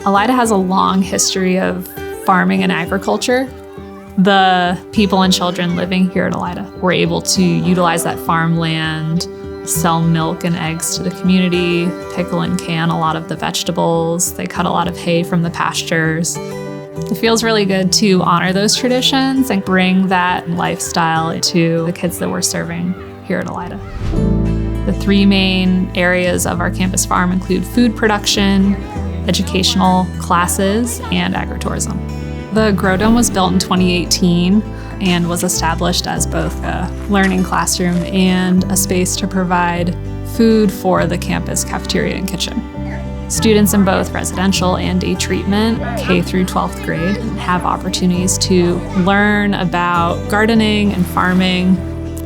Eliada has a long history of farming and agriculture. The people and children living here at Eliada were able to utilize that farmland, sell milk and eggs to the community, pickle and can a lot of the vegetables. They cut a lot of hay from the pastures. It feels really good to honor those traditions and bring that lifestyle to the kids that we're serving here at Eliada. The three main areas of our campus farm include food production, educational classes, and agritourism. The Grow Dome was built in 2018 and was established as both a learning classroom and a space to provide food for the campus cafeteria and kitchen. Students in both residential and day treatment, K through 12th grade, have opportunities to learn about gardening and farming.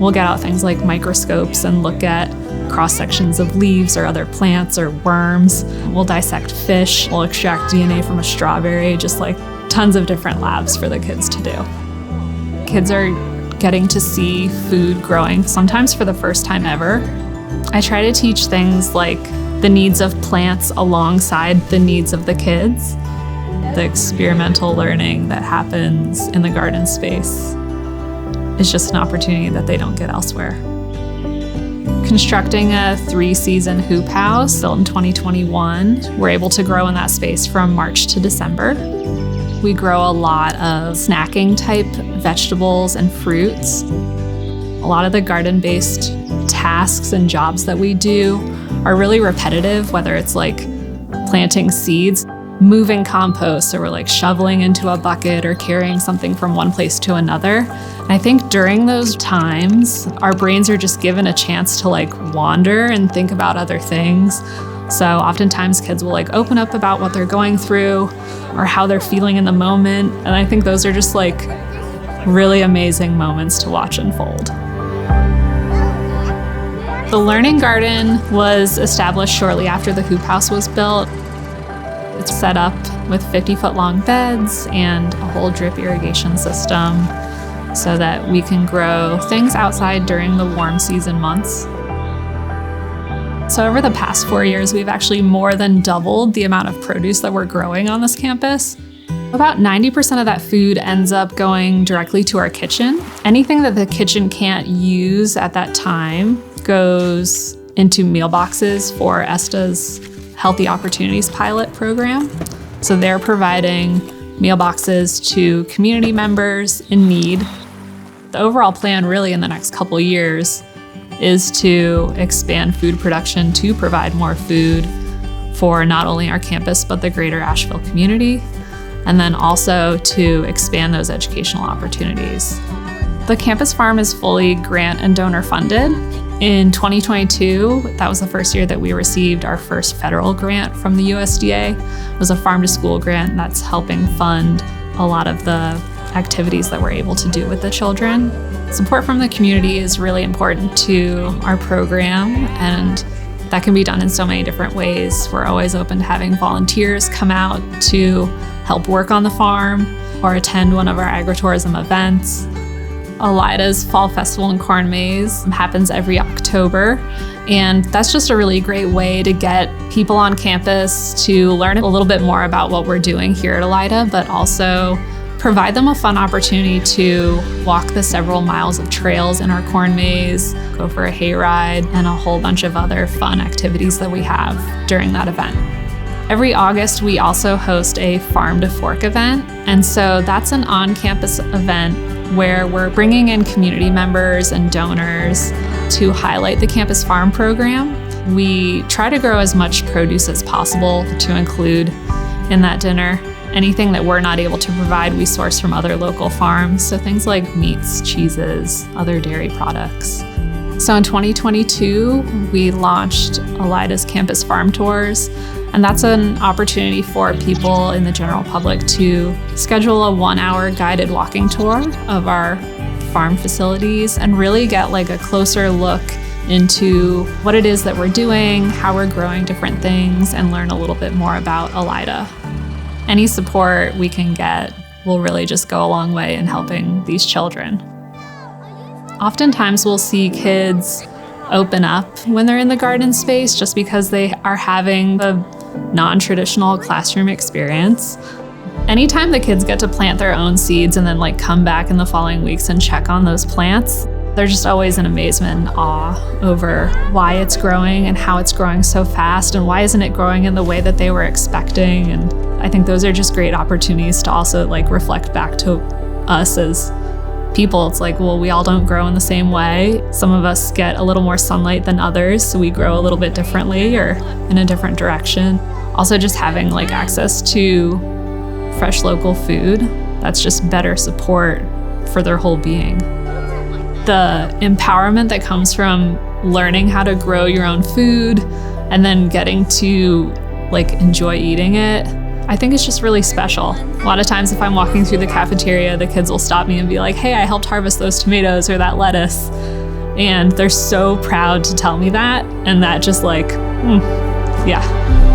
We'll get out things like microscopes and look at cross-sections of leaves or other plants or worms. We'll dissect fish. We'll extract DNA from a strawberry, just like tons of different labs for the kids to do. Kids are getting to see food growing, sometimes for the first time ever. I try to teach things like the needs of plants alongside the needs of the kids. The experimental learning that happens in the garden space is just an opportunity that they don't get elsewhere. Constructing a 3-season hoop house built in 2021, we're able to grow in that space from March to December. We grow a lot of snacking type vegetables and fruits. A lot of the garden-based tasks and jobs that we do are really repetitive, whether it's like planting seeds, moving compost, so we're like shoveling into a bucket or carrying something from one place to another. And I think during those times, our brains are just given a chance to like wander and think about other things. So oftentimes kids will like open up about what they're going through or how they're feeling in the moment. And I think those are just like really amazing moments to watch unfold. The Learning Garden was established shortly after the hoop house was built. It's set up with 50-foot long beds and a whole drip irrigation system so that we can grow things outside during the warm season months. So over the past 4 years, we've actually more than doubled the amount of produce that we're growing on this campus. About 90% of that food ends up going directly to our kitchen. Anything that the kitchen can't use at that time goes into meal boxes for ESTA's Healthy Opportunities pilot program. So they're providing meal boxes to community members in need. The overall plan really in the next couple years is to expand food production to provide more food for not only our campus, but the greater Asheville community, and then also to expand those educational opportunities. The campus farm is fully grant and donor funded. In 2022, that was the first year that we received our first federal grant from the USDA. It was a farm to school grant that's helping fund a lot of the activities that we're able to do with the children. Support from the community is really important to our program, and that can be done in so many different ways. We're always open to having volunteers come out to help work on the farm or attend one of our agritourism events. Eliada's Fall Festival and Corn Maze happens every October, and that's just a really great way to get people on campus to learn a little bit more about what we're doing here at Eliada, but also provide them a fun opportunity to walk the several miles of trails in our corn maze, go for a hayride, and a whole bunch of other fun activities that we have during that event. Every August, we also host a Farm to Fork event, and so that's an on-campus event where we're bringing in community members and donors to highlight the campus farm program. We try to grow as much produce as possible to include in that dinner. Anything that we're not able to provide, we source from other local farms, so things like meats, cheeses, other dairy products. So in 2022, we launched Eliada's Campus Farm Tours, and that's an opportunity for people in the general public to schedule a 1-hour guided walking tour of our farm facilities and really get like a closer look into what it is that we're doing, how we're growing different things, and learn a little bit more about Eliada. Any support we can get will really just go a long way in helping these children. Oftentimes we'll see kids open up when they're in the garden space just because they are having the non-traditional classroom experience. Anytime the kids get to plant their own seeds and then like come back in the following weeks and check on those plants, they're just always in amazement and awe over why it's growing and how it's growing so fast and why isn't it growing in the way that they were expecting. And I think those are just great opportunities to also like reflect back to us as people. It's like, well, we all don't grow in the same way. Some of us get a little more sunlight than others, so we grow a little bit differently or in a different direction. Also just having like access to fresh local food, that's just better support for their whole being. The empowerment that comes from learning how to grow your own food and then getting to like enjoy eating it, I think it's just really special. A lot of times if I'm walking through the cafeteria, the kids will stop me and be like, hey, I helped harvest those tomatoes or that lettuce. And they're so proud to tell me that. And that just like, yeah.